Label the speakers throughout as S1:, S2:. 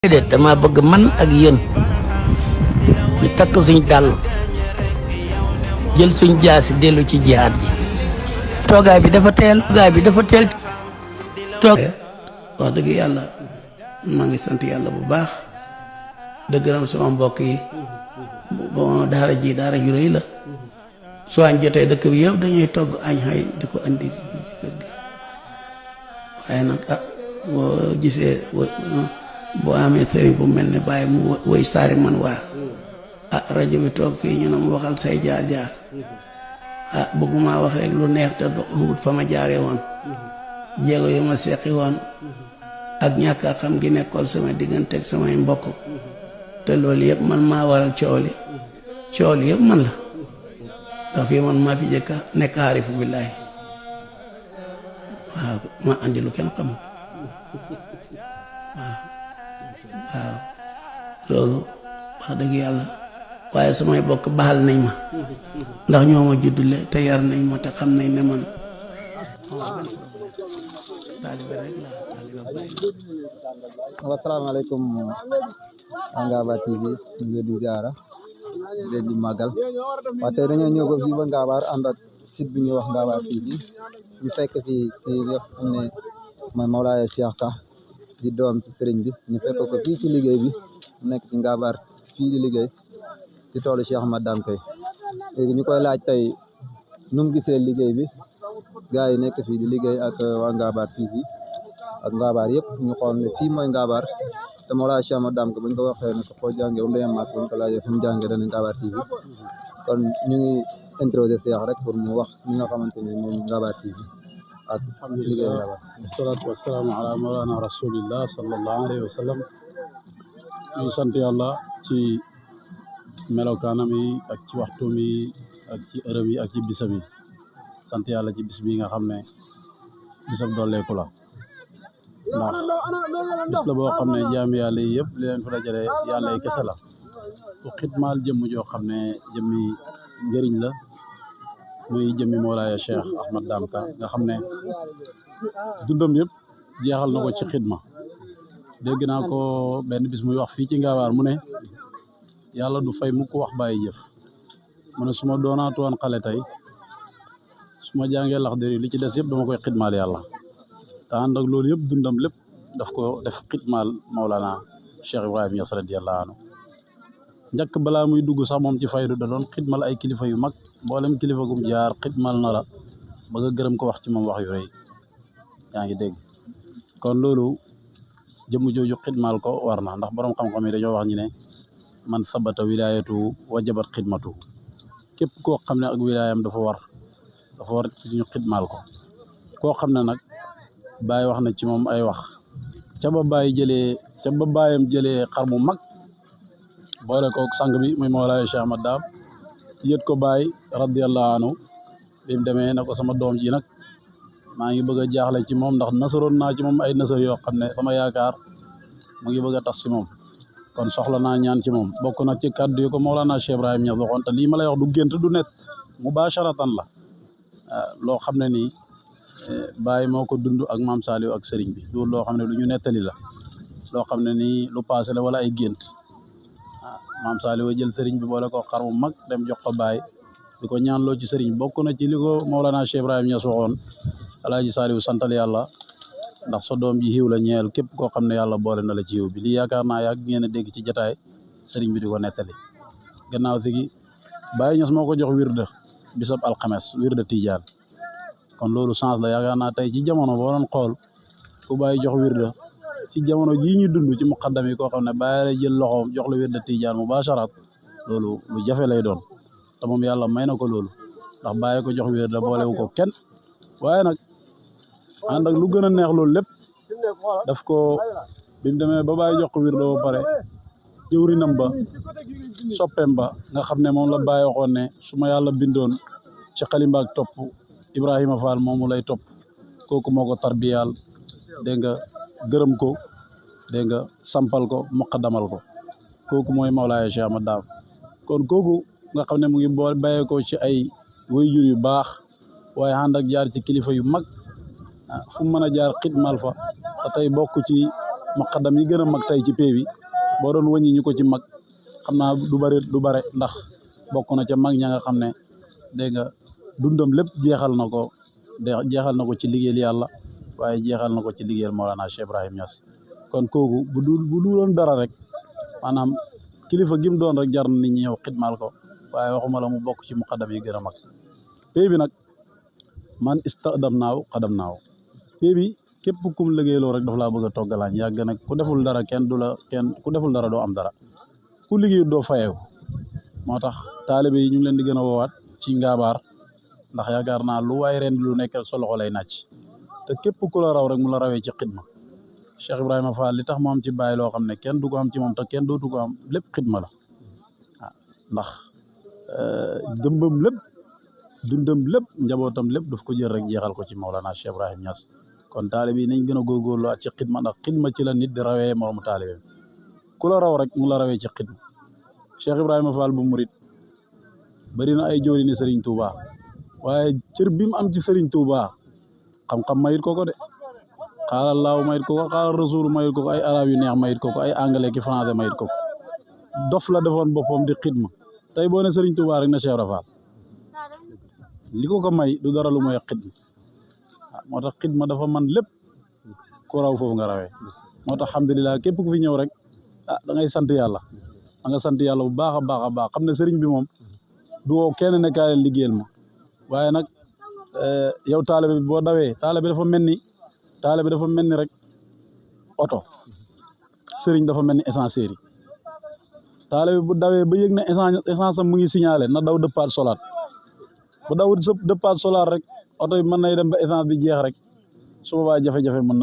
S1: déedéet dama bëgg man ak yéen ñu takk suñ dàll jël suñ jaasi dellu ci jihaad ji toogaay bi dafa teel toog
S2: wax dëgg yàlla maa ngi sant yàlla bu baax de gërëm sama mbokk yi bon daara ji daara ju rëy la soo añ jotee dëkk bi yëpp dañuy togg añ xay di ko andi ci kër gi waaye nag boo gisee boo amee sëriñ bu mel ne bàyyi mu woy saari man waa rajo bi toog fii ñu ne mu waxal say jaar-jaar bëgguma wax rek lu neex te dugut fa ma jaaree woon jéego yi ma seqi woon ak ñàkk a xam gi nekkoon sama diggante ak samay mbokk te loolu yëpp man maa waral coow li yëpp man la ndax fii man maa fi jëkka nekk xaarifu billaahi waaw ma andi lu kenn xamul waaw loolu wax dëgg yàlla waaye samay bokk baal nañ ma ndax ñoo ma juddule te yar nañ ma te xam nañ ne man taalibe rek la taalibe bàyyi.
S3: Asalaamaaleykum Ngaba TV ñu ngi leen di ziara leen di màggal waaye tey dañoo ñëw ba fii ba Ngabar ànd ak site bi ñuy wax Ngaba TV ñu fekk fii kii nga xam ne mooy Mawlaaya Cheikh Ka di doom ci sëriñ bi ñu fekk ko fii ci liggéey bi mu nekk ci Ngabar fii di liggéey ci toolu Cheikh Ahmad Dame Kay léegi ñu koy laaj tey nu mu gisee liggéey bi gars yi nekk fii di liggéey ak waa Ngabar TV ak Ngabar yëpp ñu xool ne fii mooy Ngabar te Mawlaaya Cheikh Ahmad Dame Kay buñ ko waxee ne ko foo jàngee ba mu demee màkk buñ ko laajee fu mu jàngee dana Ngabar TV kon ñu ngi introsé Cheikh rek pour mu wax li nga xamante ne moom Ngabar TV ak liggéey Ngabar.
S4: Wasalaatu wasalaamu ala mawlana rasulillah sallallahu alayhi wa sallam ñu sant yàlla ci melokaanam yi ak ci waxtuum yi ak ci ërëm yi ak ci bisam yi sant yàlla ci bis bi nga xam ne bisam dolleeku la ndax bis la boo xam ne jaami yàlla yi yëpp li leen fa dajale yàlla yi kese la ku xidmaal jëmm joo xam ne jëmmi njëriñ la muy jëmmi Mawlaaya Cheikh Ahmad Dame Ka nga xam ne dundam yëpp jeexal na ko ci xidma dégg naa ko benn bis muy wax fii ci Ngabar mu ne yàlla du fay mukk wax bàyyi jëf mu ne su ma doonaatu woon xale tey su ma jàngee Laxdari li ci des yëpp dama koy xidmaal yàlla te ànd ak loolu yëpp dundam lépp daf ko def xidmaal Mawlana Cheikh Ibrahima Niass radiyallahu anhu njëkk balaa muy dugg sax moom ci faydu da doon xidmal ay kilifa yu mag mboolem kilifa gum jaar xidmal na la ba nga gërëm ko wax ci moom wax yu rëy yaa ngi dégg kon loolu jëmm jooju xidmaal ko war na ndax borom xam-xam yi dañoo wax ñu ne man sabata wilaayatu wajabat xidmatu képp koo xam ne ak wilaayam dafa war ci ñu xidmaal ko koo xam ne nag Baay wax na ci moom ay wax ca ba baayam jëlee xar mu mag boole ko sang bi muy Mawlaaya Cheikh Ahmad Dame yët ko Baay radiyallahu anhu bi mu demee na ko sama doom ji nag maa ngi bëgg a jaaxle ci moom ndax nasaroon naa ci moom ay nasar yoo xam ne sama yaakaar mu ngi bëgg a tas ci moom kon soxla naa ñaan ci moom bokk nag ci kàddu yi ko Mawlana Cheikh Ibrahima Niass waxoon te lii ma lay wax du gént du net mubasharatan la loo xam ne nii Baay moo ko dund ak maam Saliou ak sëriñ bi loolu loo xam ne lu ñu nettali la loo xam ne nii lu passé la wala ay gént maam Saliou jël sëriñ bi boole ko xar mu mag dem jox ko Baay di ko ñaan loo ci sëriñ bokk na ci li ko Mawlana Cheikh Ibrahima Niass waxoon Alaaji Saliou santal yàlla ndax sa doom ji xiw la ñeel képp koo xam ne yàlla boole na la ci xiw bi lii yaakaar naa yàgg ngeen a dégg ci jataay sëriñ bi di ko nettali gannaaw si gi Baay Ñas moo ko jox wirda bisab alxames wirda tijaan kon loolu chance la yaakaar naa tey ci jamono boo doon xool ku Baay jox wirda ci jamono jii ñu dund ci muqaddam yi koo xam ne Baay la jël loxoom jox la wirda tijaan mubasharat loolu lu jafe lay doon te moom yàlla may na ko loolu ndax Baay ko jox wirda boolewu ko kenn waaye nag ànd ak lu gën a neex loolu lépp daf ko bi mu demee ba Baay jox ko wirda ba pare jëwrinam ba soppeem ba nga xam ne moom la Baay waxoon ne su ma yàlla bindoon ci xalimba ak topp Ibrahima Fall moomu lay topp kooku moo ko tarbiyaal dégg nga gërëm ko dégg nga sampal ko muqaddamal ko kooku mooy Mawlaaya Cheikh Ahmad Dame kon kooku nga xam ne mu ngi boo bàyyee ko ci ay waajur yu baax waaye ànd ak jaar ci kilifa yu mag fu mu mën a jaar xidmal fa te tey bokk ci muqaddam yi gën a mag tey ci pay bi boo doon wëññi ñu ko ci mag xam naa du bare ndax bokk na ca mag ña nga xam ne dégg nga dundam lépp jeexal na ko ci liggéeyal yàlla waaye jeexal na ko ci liggéeyal Mawlana Cheikh Ibrahim Niass kon kooku bu duloon dara rek maanaam kilifa gi mu doon rek jar na nit ñi ñëw xidmaal ko waaye waxuma la mu bokk ci muqaddam yi gën a mag pay bi nag man istadam naaw xadam naaw pay bi képp kum liggéeyloo rek daf laa bëgg a toggalaañ yàgg nag ku deful dara ku deful dara doo am dara ku liggéeyut doo fayeeku moo tax taalibe yi ñu ngi leen di gën a woowaat ci ngaabaar ndax yaakaar naa lu waaye ren lu nekk sa loxo lay nàcc te képp ku la raw rek mu la rawee ci xidma Cheikh Ibrahima Fall li tax mu am ci bàyyi loo xam ne kenn du ko am ci moom te kenn dootu ko am lépp xidma la waaw ndax dundam lépp njabootam lépp daf ko jël rek jeexal ko ci Mawlana Cheikh Ibrahim Niass kon taalibe yi nañ gën a góorgóorlu ci xidma ndax xidma ci la nit di rawee moromu taalibe ku la raw rek mu la rawee ci xidma Cheikh Ibrahima Fall bu murit bari na ay jóori ni Serigne Touba waaye cër bi mu am ci Serigne Touba xam-xam mayit ko de xaala laaw mayit ko xaala rasul mayit ko ay arab yu neex mayit ko ay anglais ki français mayit ko dof la defoon boppam di xidma tey boo ne Serigne Touba rek na Cheikh Ibrahima Fall li ko may du dara lu mooy xidma moo tax xidma dafa man lépp ku raw foofu nga rawee moo tax alhamdulilah képp ku fi ñëw rek da ngay sant yàlla da nga sant yàlla bu baax a baax xam ne sëriñ bi moom du woo kenn ne kaay leen liggéeyal ma waaye nag yow taalibe bi boo dawee taalibe dafa mel ni rek oto sëriñ dafa mel ni essencerie yi taalibe bu dawee ba yëg na essence am mu ngi signalé na daw dëppaat solaat bu daw dëppaat solaat rek oto bi mën nay dem ba essence bi jeex rek su boobaa jafe-jafe mën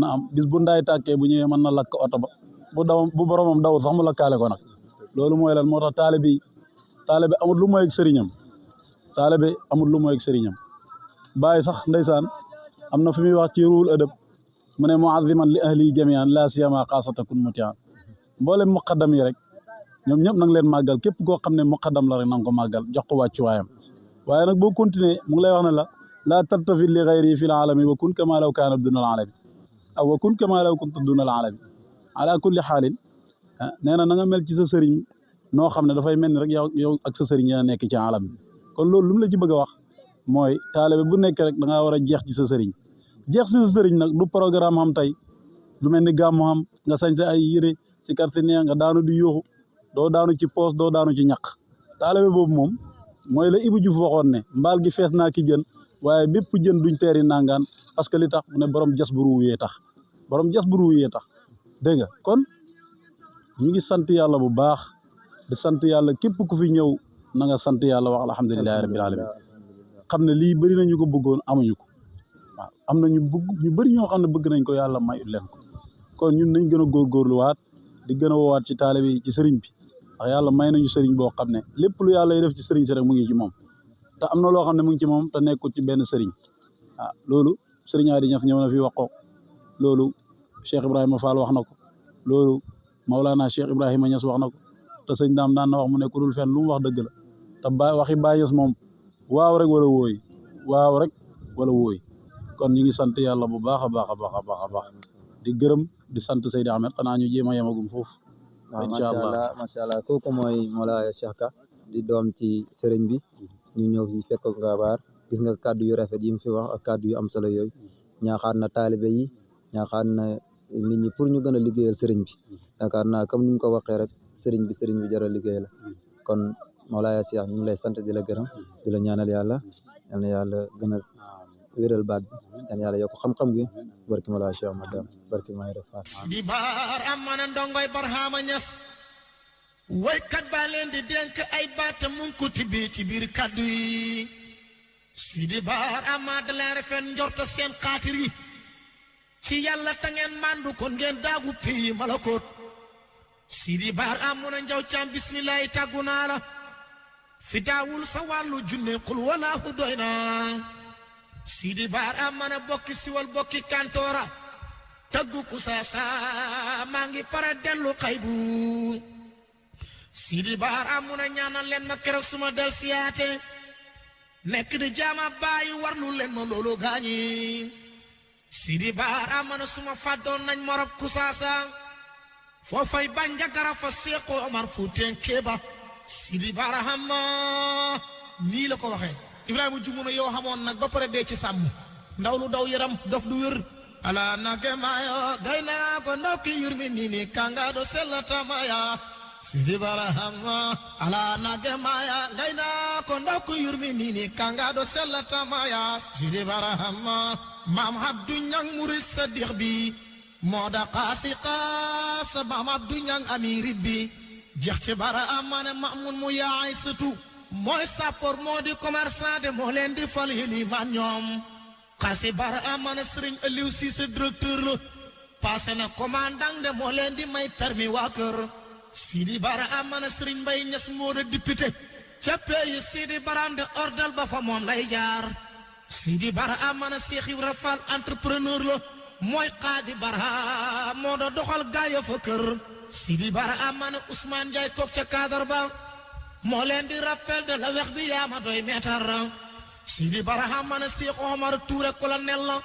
S4: na am bis bu ndaay tàkkee bu ñëwee mën na lakk oto ba bu boromam dawul sax mu lakkaale ko nag loolu mooy lan moo tax taalibe amul lu mooy ak sëriñam bàyyi sax ndeysaan am na fi muy wax ci ruul ëdëb mu ne muaziman li ahli jamian la siyama xaasatakun mutian mboolem muqaddam yi rek ñoom ñëpp nang leen màggal képp koo xam ne muqaddam la rek nanga ko màggal jox ko wàccu waayam waaye nag boo continuer mu ngi lay wax ne la laa tartafit li xayri fi l alami wa kun kama law kaana duna al alami aw wa kun kama law kunta duna al alami ala kulli xaalin nee na nga mel ci sa sëriñ noo xam ne dafay mel ni rek yow ak sa sëriñ yéen a nekk ci alam bi kon loolu lu mu la ci bëgg a wax mooy taalibe bu nekk rek da ngaa war a jeex ci sa sëriñ jeex ci sa sëriñ nag du programme xam tey lu mel ni gàmmu xam nga sañ sa ay yére si kartine nga daanu di yuuxu doo daanu ci poos doo daanu ci ñaq taalibe boobu moom mooy la Ibou Diouf waxoon ne mbaal gi fees naa ki jën waaye bépp jën duñ teeri nangaan parce que li tax mu ne borom jas bu ruuyee tax dégg nga kon ñu ngi sant yàlla bu baax di sant yàlla képp ku fi ñëw na nga sant yàlla wax alhamdulilahi rabbil alamin xam ne lii bëri nañu ko bëggoon amuñu ko waaw am na ñu bëri ñoo xam ne bëgg nañ ko yàlla may leen ko kon ñun nañ gën a góorgóorluwaat di gën a woowaat ci taalibe yi ci sëriñ bi ndax yàlla may nañu sëriñ boo xam ne lépp lu yàlla y def ci sëriñ si rek mu ngi ci moom te am na loo xam ne mu ngi ci moom te nekkul ci benn sëriñ loolu sëriñ Adi Ñas ñëw na fi wax ko loolu Cheikh Ibrahima Fall wax na ko loolu Maulana Cheikh Ibrahima Ñas wax na ko te sëñ daam daan na wax mu ne ku dul fenn lu mu wax dëgg la te waxi Baay Ñas moom waaw rek wala wooy kon ñu ngi sant yàlla bu baax a baax di gërëm di sant Seydi Ahmed xanaa ñu jéem a yemagum foofu
S3: incha allah macha allah kooku mooy Mawlaya Cheikh Ka di doom ci sëriñ bi ñu ñëw fi fekk ko Ngabar gis nga kàddu yu rafet yi mu fi wax ak kàddu yu am solo yooyu ñaaxaat na taalibe yi ñaaxaat na nit ñi pour ñu gën a liggéeyal sëriñ bi yaakaar naa comme ni mu ko waxee rek sëriñ bi jara liggéey la kon Mawlaya Cheikh ñu ngi lay sant di la gërëm di la ñaanal yàlla yal na yàlla gën a wéral baat bi yal na yàlla yokk xam-xam gi barki Mawlaya Cheikh madam barki may refaat
S5: di baar am mana ndongoy Barhama Ñas waykat baa leen di dénk ay baata mu ngi ko tibbee ci biir kaddu yi Sidi Baar ama da leen rafet njorta seen xaatir yi ci yàlla ta ngeen mandu kon ngeen daagu pii malakoot Sidi Baar am mun a njaw caam bismillahi tàggu naa la fi daawul sa wàllu junne xul walaahu doy naa Sidi Baar am mana bokki siwal bokki kantoora taggu ku saasa maa ngi para dellu xaybu Sidi Baar am mun a ñaanal leen ma keroog suma del siyaate nekk di jaama bàyyi warlu leen ma loolu gaañi Sidi Bara man suma fàddoon nañ morab kusaasa foofay banja gara fa Seexu Omar Fuuteen Kéba Sidi Bara Hama nii la ko waxee Ibrahima Jumuno yow xamoon nag ba pare dee ci sàmm ndaw lu daw yaram dof du wér ala nage mayo gayna ko ndaw ki yurmi nini kanga do sellata maya Sidi Bara Hama ala nage maya gayna ko ndaw ki yurmi nini kanga do sellata maya Sidi Bara Hama Maam Abdou Ñang murid sadiq bi mooda qaasi qaas Maam Abdou Ñang amiri bi jeex ci Bara Amane Mamun mu yaay sëtu mooy sappoor moo di commerçant de moo leen di fal hilimaan ñoom qaasi Bara Amane Sëriñ Aliou Cissé directeur la passé na commandant de moo leen di may permis waa kër Sidi Bara Amane Sëriñ Mbay Ñas moo di député ca pays Sidi Barande ordal ba fa moom lay jaar Sidi Bara Amane Cheikh Ibra Fall entrepreneur la mooy Xaadi Bara moo da doxal gaaya fa kër Sidi Bara Amane Ousmane Ndiaye toog ca cadre ba moo leen di rappel de la wex bi yaama doy meetar Sidi Bara Amane Cheikh Omar Touré colonel la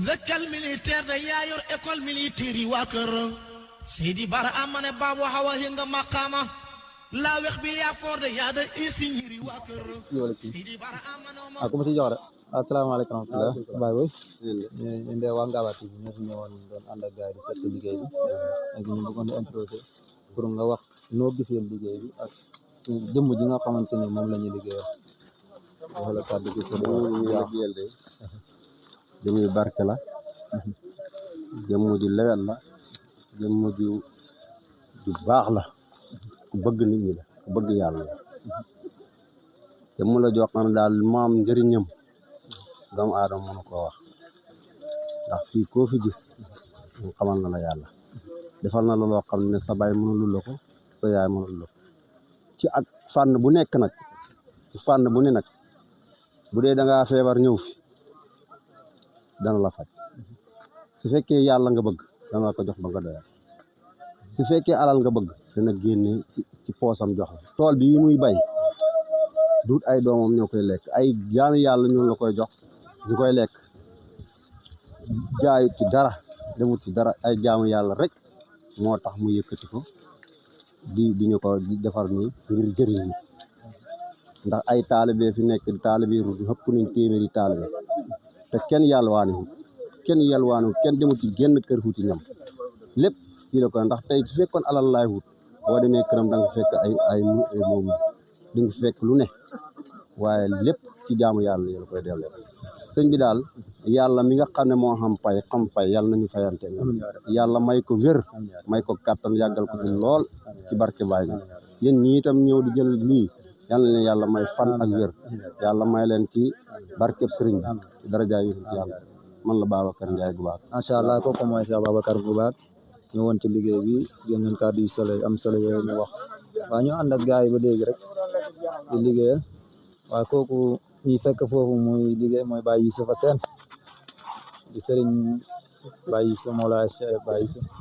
S5: dëkkal militaire de yaa yor école militaire yi waa kër Sidi Bara Amane Babou Hawa hinga maqaama la wex bi yaa for de yaa da ingénieur yi waa kër Sidi Bara Amane
S3: aku masih jox rek asalaamaaleykum wa rahmatulah baay boy ñu ndee waa Ngaba TV ñoo fi ñëwoon doon ànd ak gars yi di seet liggéey bi léegi ñu bëggoon di introsé pour nga wax noo gisee liggéey bi ak jëmm ji nga xamante ni moom la ñuy liggéeyal wala kàddu gi pour liggéeyal de jëmm yu barke la jëmm ju lewet la jëmm ju baax la ku bëgg nit ñi la ku bëgg yàlla la jëmm la joo xam ne daal maam njëriñam doomu aadama mënu koo wax ndax fii koo fi gis mu xamal na la yàlla defal na la loo xam ne sa baay mënul la ko sa yaay mënul la ko ci ak fànn bu nekk nag ci fànn bu ne nag bu dee da ngaa feebar ñëw fi dana la faj su fekkee yàlla nga bëgg dana la ko jox ba nga doyal su fekkee alal nga bëgg dana génne ci poosam jox la tool bi muy bay duut ay doomam ñoo koy lekk ay jaami yàlla ñoo la koy jox ñu koy lekk jaayut ci dara demut ci dara ay jaamu yàlla rek moo tax mu yëkkati ko di ñu ko defar nii ngir jëriñ ñi ndax ay taalibe fi nekk taalibe ru ëpp nañ téeméeri taalibe te kenn yalwaaniwut kenn demut ci genn kër xuuti ñam lépp fii la ko ndax tey su fekkoon alal laay wut boo demee këram da nga fekk ay moom di nga fekk lu ne waaye lépp ci jaamu yàlla yéen koy delloo sëñ bi daal yàlla mi nga xam ne moo xam pay yàlla nañu fayante yàlla may ko wér may ko kàttan yàggal ko fi lool ci barke baay na yéen ñi itam ñëw di jël lii yàlla na leen yàlla may fan ak wér yàlla may leen ci barkeb sëriñ bi ci darajaay yi yàlla man la Babacar Ndiaye Gouback macha allah kooku mooy Cheikh Babacar Gouback ñëwoon ci liggéey bi génn nañ kàddu yu solo am solo yooyu ñu wax waaw ñu ànd ak gars yi ba léegi rek di liggéeyal waaye kooku ñi fekk foofu muy liggéey mooy Baye Youssoufa Sène di sëriñ Baye Youssoufa Mawlaay Cheikh Baye Youssoufa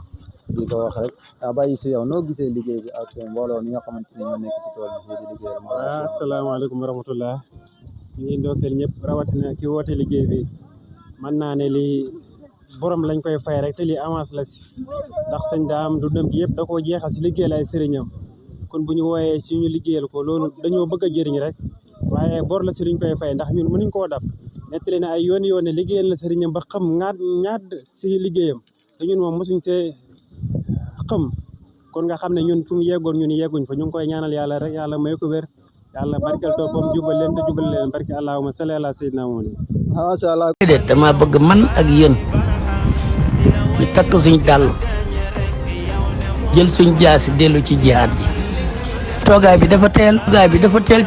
S3: di ko wax rek Baye Youssoufa yow noo gisee liggéey bi ak mbooloo mi nga xamante ni ñoo nekk ci tool bi fii di liggéeyal
S6: asalaamaaleykum wa rahmatullah ñu ngi ndokkeel ñëpp rawatina ki woote liggéey bi mën naa ne lii borom lañ koy fay rek te lii avance la si ndax sëñ daam dundam gi yëpp da koo jeexal si liggéeyal ay sëriñam kon bu ñu wooyee si ñu liggéeyal ko loolu dañoo bëgg a jëriñ rek waaye bor la sëriñ koy fay ndax ñun mënuñ koo dab nettali na ay yoon ne liggéeyal na sëriñam ba xam ñaat si liggéeyam te ñun moom mosuñ see xam kon nga xam ne ñun fu mu yeggoon ñun yegguñ fa ñu ngi koy ñaanal yàlla rek yàlla may ko wér yàlla barkeel toppam jubal leen te jubal leen barke allahumma salli ala sayyidina Muhammad
S3: macha allah
S1: déedéet dama bëgg man ak yéen ñu takk suñ dàll jël suñ jaasi dellu ci jihaad ji toogaay bi dafa teel